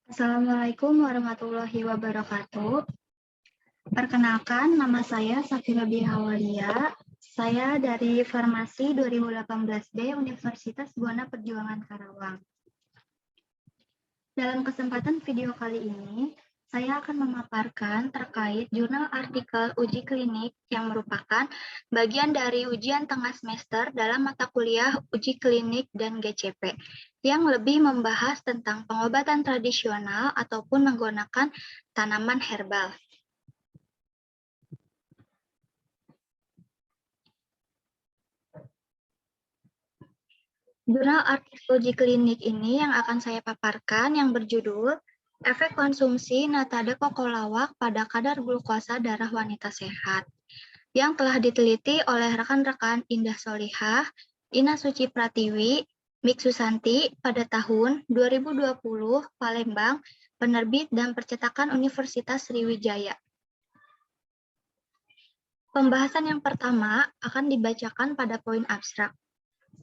Assalamualaikum warahmatullahi wabarakatuh. Perkenalkan, nama saya Safira Bihawalia. Saya dari Farmasi 2018B Universitas Buana Perjuangan Karawang. Dalam kesempatan video kali ini, saya akan memaparkan terkait jurnal artikel uji klinik yang merupakan bagian dari ujian tengah semester dalam mata kuliah uji klinik dan GCP, yang lebih membahas tentang pengobatan tradisional ataupun menggunakan tanaman herbal. Jurnal artikel uji klinik ini yang akan saya paparkan yang berjudul Efek Konsumsi Natade Koko Lawak pada Kadar Glukosa Darah Wanita Sehat, yang telah diteliti oleh rekan-rekan Indah Solihah, Ina Suci Pratiwi, Mik Susanti pada tahun 2020, Palembang, Penerbit dan Percetakan Universitas Sriwijaya. Pembahasan yang pertama akan dibacakan pada poin abstrak.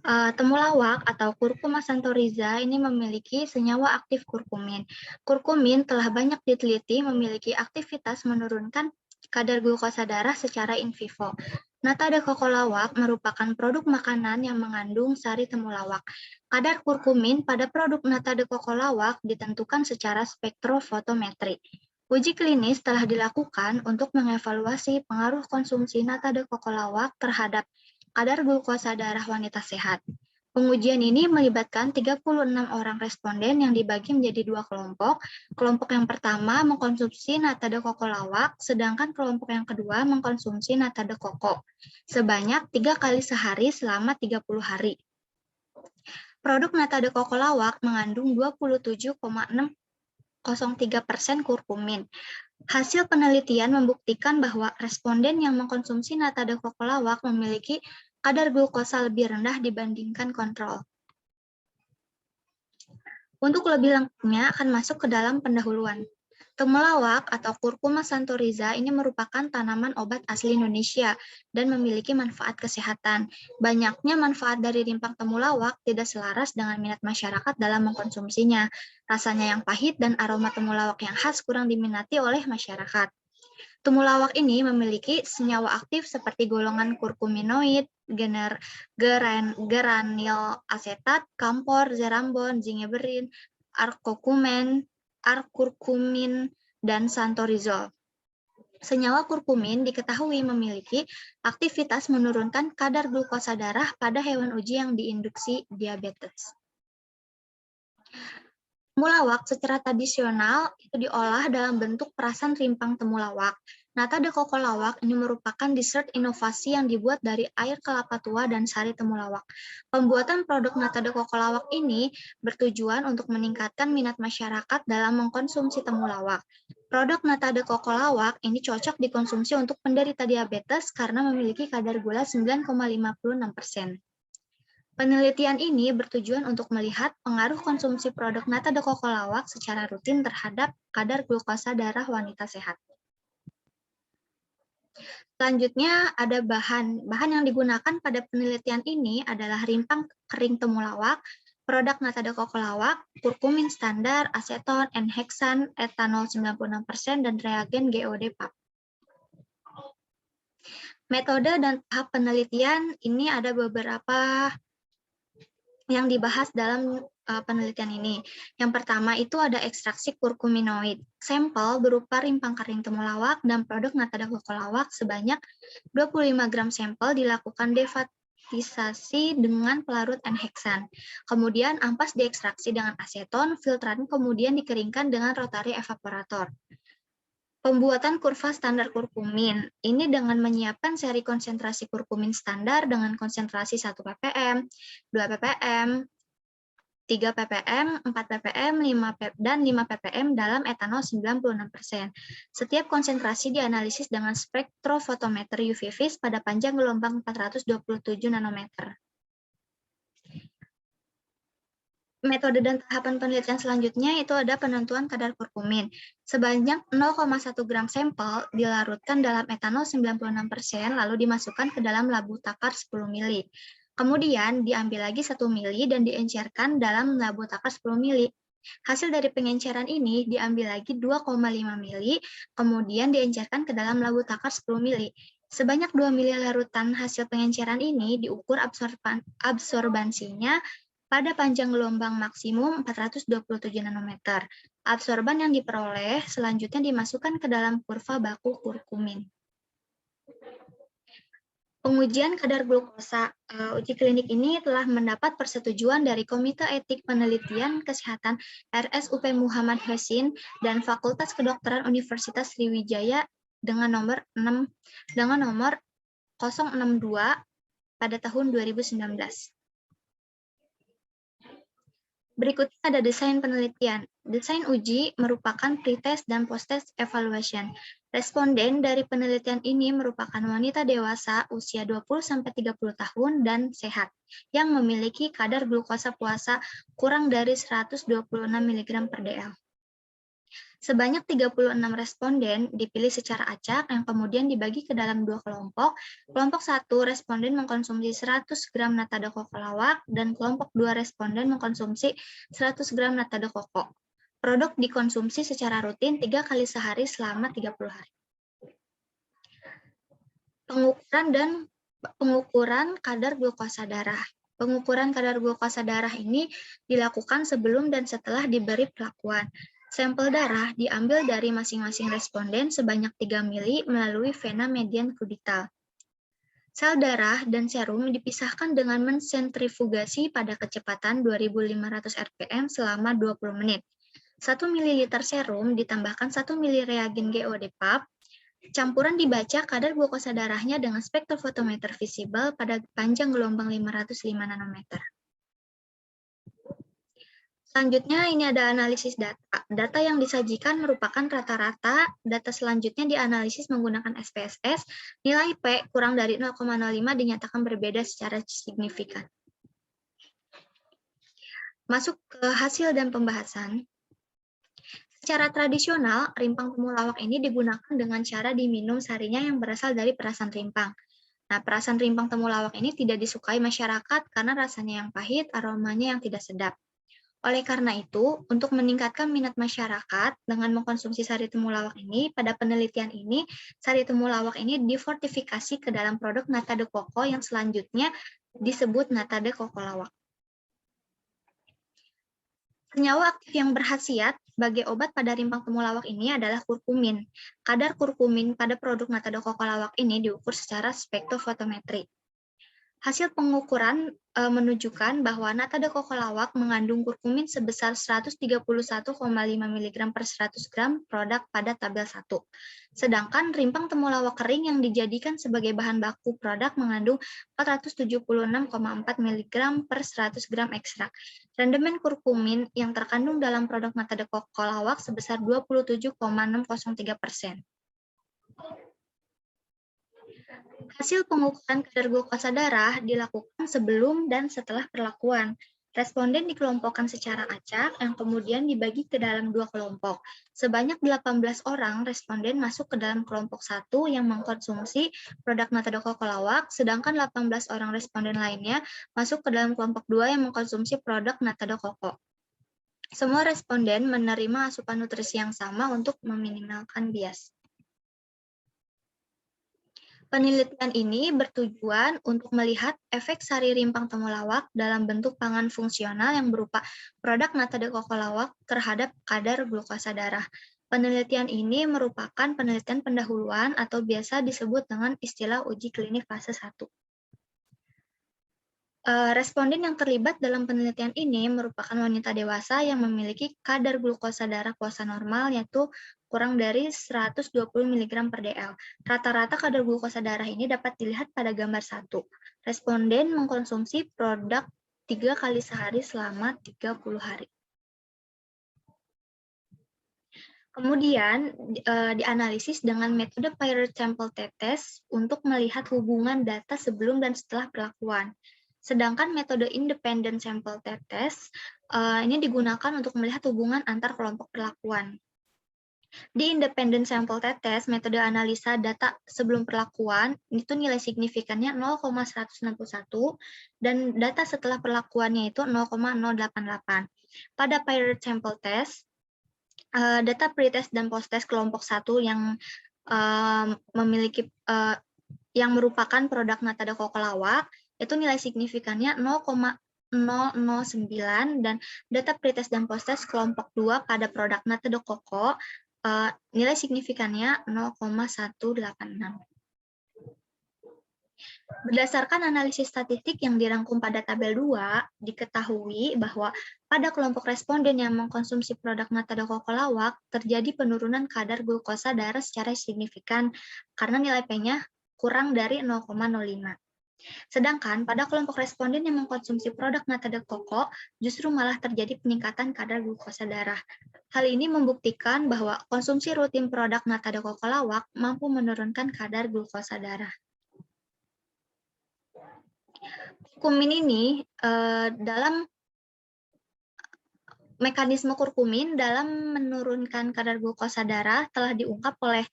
Temulawak atau Curcuma santoriza ini memiliki senyawa aktif kurkumin. Kurkumin telah banyak diteliti memiliki aktivitas menurunkan kadar glukosa darah secara in vivo. Nata de coco lawak merupakan produk makanan yang mengandung sari temulawak. Kadar kurkumin pada produk nata de coco lawak ditentukan secara spektrofotometri. Uji klinis telah dilakukan untuk mengevaluasi pengaruh konsumsi nata de coco lawak terhadap kadar glukosa darah wanita sehat. Pengujian ini melibatkan 36 orang responden yang dibagi menjadi dua kelompok. Kelompok yang pertama mengkonsumsi nata de coco lawak, sedangkan kelompok yang kedua mengkonsumsi nata de coco sebanyak 3 kali sehari selama 30 hari. Produk nata de coco lawak mengandung 27,603% kurkumin. Hasil penelitian membuktikan bahwa responden yang mengkonsumsi nata de coco lawak memiliki kadar glukosa lebih rendah dibandingkan kontrol. Untuk lebih lengkapnya akan masuk ke dalam pendahuluan. Temulawak atau Curcuma santoriza ini merupakan tanaman obat asli Indonesia dan memiliki manfaat kesehatan. Banyaknya manfaat dari rimpang temulawak tidak selaras dengan minat masyarakat dalam mengkonsumsinya. Rasanya yang pahit dan aroma temulawak yang khas kurang diminati oleh masyarakat. Temulawak ini memiliki senyawa aktif seperti golongan kurkuminoid, geranil asetat, kampor, zerambon, zingiberin, arkurkumin, dan santorizol. Senyawa kurkumin diketahui memiliki aktivitas menurunkan kadar glukosa darah pada hewan uji yang diinduksi diabetes. Temulawak secara tradisional itu diolah dalam bentuk perasan rimpang temulawak. Nata de coco lawak ini merupakan dessert inovasi yang dibuat dari air kelapa tua dan sari temulawak. Pembuatan produk nata de coco lawak ini bertujuan untuk meningkatkan minat masyarakat dalam mengkonsumsi temulawak. Produk nata de coco lawak ini cocok dikonsumsi untuk penderita diabetes karena memiliki kadar gula 9,56%. Penelitian ini bertujuan untuk melihat pengaruh konsumsi produk nata de coco lawak secara rutin terhadap kadar glukosa darah wanita sehat. Selanjutnya ada bahan yang digunakan pada penelitian ini adalah rimpang kering temulawak, produk nata de coco lawak, kurkumin standar, aseton, N-heksan, etanol 96%, dan reagen GOD PAP. Metode dan tahap penelitian ini ada beberapa yang dibahas dalam penelitian ini. Yang pertama itu ada ekstraksi kurkuminoid. Sampel berupa rimpang kering temulawak dan produk nata de coco lawak sebanyak 25 gram sampel dilakukan devatisasi dengan pelarut N-heksan. Kemudian ampas diekstraksi dengan aseton, filtran kemudian dikeringkan dengan rotary evaporator. Pembuatan kurva standar kurkumin. Ini dengan menyiapkan seri konsentrasi kurkumin standar dengan konsentrasi 1 ppm, 2 ppm, 3 ppm, 4 ppm, 5 ppm dalam etanol 96%. Setiap konsentrasi dianalisis dengan spektrofotometer UV vis pada panjang gelombang 427 nanometer. Metode dan tahapan penelitian selanjutnya itu ada penentuan kadar kurkumin. Sebanyak 0,1 gram sampel dilarutkan dalam etanol 96% lalu dimasukkan ke dalam labu takar 10 ml. Kemudian diambil lagi 1 ml dan diencerkan dalam labu takar 10 ml. Hasil dari pengenceran ini diambil lagi 2,5 mili, kemudian diencerkan ke dalam labu takar 10 mili. Sebanyak 2 mili larutan hasil pengenceran ini diukur absorbansinya pada panjang gelombang maksimum 427 nanometer. Absorban yang diperoleh selanjutnya dimasukkan ke dalam kurva baku kurkumin. Pengujian kadar glukosa uji klinik ini telah mendapat persetujuan dari Komite Etik Penelitian Kesehatan RSUP Muhammad Hasin dan Fakultas Kedokteran Universitas Sriwijaya dengan nomor 062 pada tahun 2019. Berikutnya ada desain penelitian. Desain uji merupakan pretest dan post-test evaluation. Responden dari penelitian ini merupakan wanita dewasa usia 20-30 tahun dan sehat, yang memiliki kadar glukosa puasa kurang dari 126 mg per dl. Sebanyak 36 responden dipilih secara acak yang kemudian dibagi ke dalam 2 kelompok. Kelompok 1 responden mengkonsumsi 100 gram nata de coco lawak dan kelompok 2 responden mengkonsumsi 100 gram nata de coco. Produk dikonsumsi secara rutin 3 kali sehari selama 30 hari. Pengukuran kadar glukosa darah. Pengukuran kadar glukosa darah ini dilakukan sebelum dan setelah diberi perlakuan. Sampel darah diambil dari masing-masing responden sebanyak 3 mili melalui vena median kubital. Sel darah dan serum dipisahkan dengan mensentrifugasi pada kecepatan 2500 rpm selama 20 menit. 1 ml serum ditambahkan 1 ml reagen GOD-PAP. Campuran dibaca kadar glukosa darahnya dengan spektrofotometer visible pada panjang gelombang 505 nanometer. Selanjutnya ini ada analisis data. Data yang disajikan merupakan rata-rata. Data selanjutnya dianalisis menggunakan SPSS. Nilai P kurang dari 0,05 dinyatakan berbeda secara signifikan. Masuk ke hasil dan pembahasan. Secara tradisional, rimpang temulawak ini digunakan dengan cara diminum sarinya yang berasal dari perasan rimpang. Nah, perasan rimpang temulawak ini tidak disukai masyarakat karena rasanya yang pahit, aromanya yang tidak sedap. Oleh karena itu, untuk meningkatkan minat masyarakat dengan mengkonsumsi sari temulawak ini, pada penelitian ini, sari temulawak ini difortifikasi ke dalam produk nata de coco yang selanjutnya disebut nata de coco lawak. Senyawa aktif yang berkhasiat sebagai obat pada rimpang temulawak ini adalah kurkumin. Kadar kurkumin pada produk nata de coco lawak ini diukur secara spektrofotometri. Hasil pengukuran menunjukkan bahwa nata de coco lawak mengandung kurkumin sebesar 131,5 mg per 100 gram produk pada tabel 1. Sedangkan rimpang temulawak kering yang dijadikan sebagai bahan baku produk mengandung 476,4 mg per 100 gram ekstrak. Rendemen kurkumin yang terkandung dalam produk nata de coco lawak sebesar 27,603%. Hasil pengukuran kadar glukosa darah dilakukan sebelum dan setelah perlakuan. Responden dikelompokkan secara acak yang kemudian dibagi ke dalam 2 kelompok. Sebanyak 18 orang responden masuk ke dalam kelompok 1 yang mengkonsumsi produk nata de coco lawak, sedangkan 18 orang responden lainnya masuk ke dalam kelompok 2 yang mengkonsumsi produk nata de coco. Semua responden menerima asupan nutrisi yang sama untuk meminimalkan bias. Penelitian ini bertujuan untuk melihat efek sari rimpang temulawak dalam bentuk pangan fungsional yang berupa produk nata de coco lawak terhadap kadar glukosa darah. Penelitian ini merupakan penelitian pendahuluan atau biasa disebut dengan istilah uji klinik fase 1. Responden yang terlibat dalam penelitian ini merupakan wanita dewasa yang memiliki kadar glukosa darah puasa normal yaitu kurang dari 120 mg per dl. Rata-rata kadar glukosa darah ini dapat dilihat pada gambar 1. Responden mengkonsumsi produk 3 kali sehari selama 30 hari. Kemudian dianalisis dengan metode paired sample t-test untuk melihat hubungan data sebelum dan setelah perlakuan. Sedangkan metode independent sample t-test ini digunakan untuk melihat hubungan antar kelompok perlakuan. Di independent sample t-test, metode analisa data sebelum perlakuan itu nilai signifikannya 0,161 dan data setelah perlakuannya itu 0,088. Pada paired sample test, data pretest dan posttest kelompok 1 yang memiliki yang merupakan produk nata de coco lawak, itu nilai signifikannya 0,009, dan data pretest dan posttest kelompok 2 pada produk nata de coco nilai signifikannya 0,186. Berdasarkan analisis statistik yang dirangkum pada tabel 2, diketahui bahwa pada kelompok responden yang mengkonsumsi produk nata de coco lawak, terjadi penurunan kadar glukosa darah secara signifikan karena nilai P-nya kurang dari 0,05. Sedangkan pada kelompok responden yang mengkonsumsi produk nata de coco, justru malah terjadi peningkatan kadar glukosa darah. Hal ini membuktikan bahwa konsumsi rutin produk nata de coco lawak mampu menurunkan kadar glukosa darah. Kurkumin ini dalam mekanisme kurkumin dalam menurunkan kadar glukosa darah telah diungkap oleh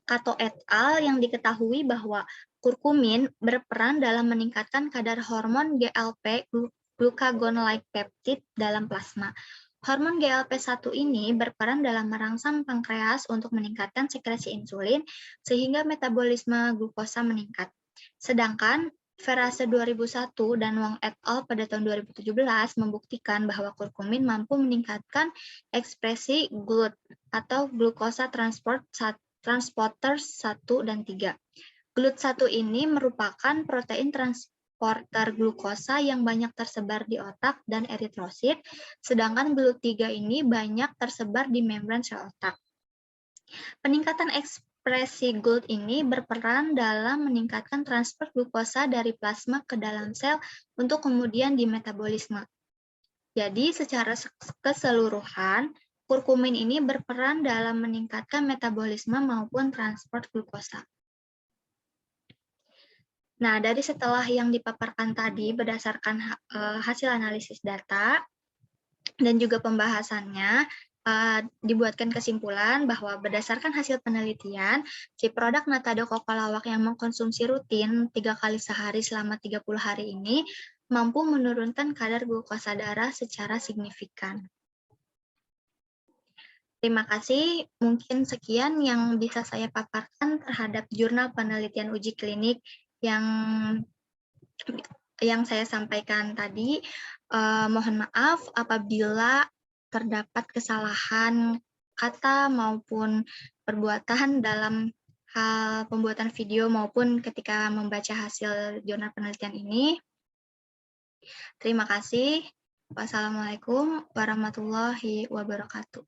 Kato et al. Yang diketahui bahwa kurkumin berperan dalam meningkatkan kadar hormon GLP, glucagon-like peptide, dalam plasma. Hormon GLP-1 ini berperan dalam merangsang pankreas untuk meningkatkan sekresi insulin sehingga metabolisme glukosa meningkat. Sedangkan Verase 2001 dan Wong et al. Pada tahun 2017 membuktikan bahwa kurkumin mampu meningkatkan ekspresi GLUT atau glukosa transporter 1 dan 3. GLUT1 ini merupakan protein transporter glukosa yang banyak tersebar di otak dan eritrosit, sedangkan GLUT3 ini banyak tersebar di membran sel otak. Peningkatan ekspresi GLUT ini berperan dalam meningkatkan transfer glukosa dari plasma ke dalam sel untuk kemudian dimetabolisme. Jadi secara keseluruhan, kurkumin ini berperan dalam meningkatkan metabolisme maupun transport glukosa. Nah, dari setelah yang dipaparkan tadi berdasarkan hasil analisis data dan juga pembahasannya, dibuatkan kesimpulan bahwa berdasarkan hasil penelitian, si produk nata de coco lawak yang mengkonsumsi rutin 3 kali sehari selama 30 hari ini mampu menurunkan kadar glukosa darah secara signifikan. Terima kasih, mungkin sekian yang bisa saya paparkan terhadap jurnal penelitian uji klinik yang saya sampaikan tadi. Mohon maaf apabila terdapat kesalahan kata maupun perbuatan dalam hal pembuatan video maupun ketika membaca hasil jurnal penelitian ini. Terima kasih. Wassalamualaikum warahmatullahi wabarakatuh.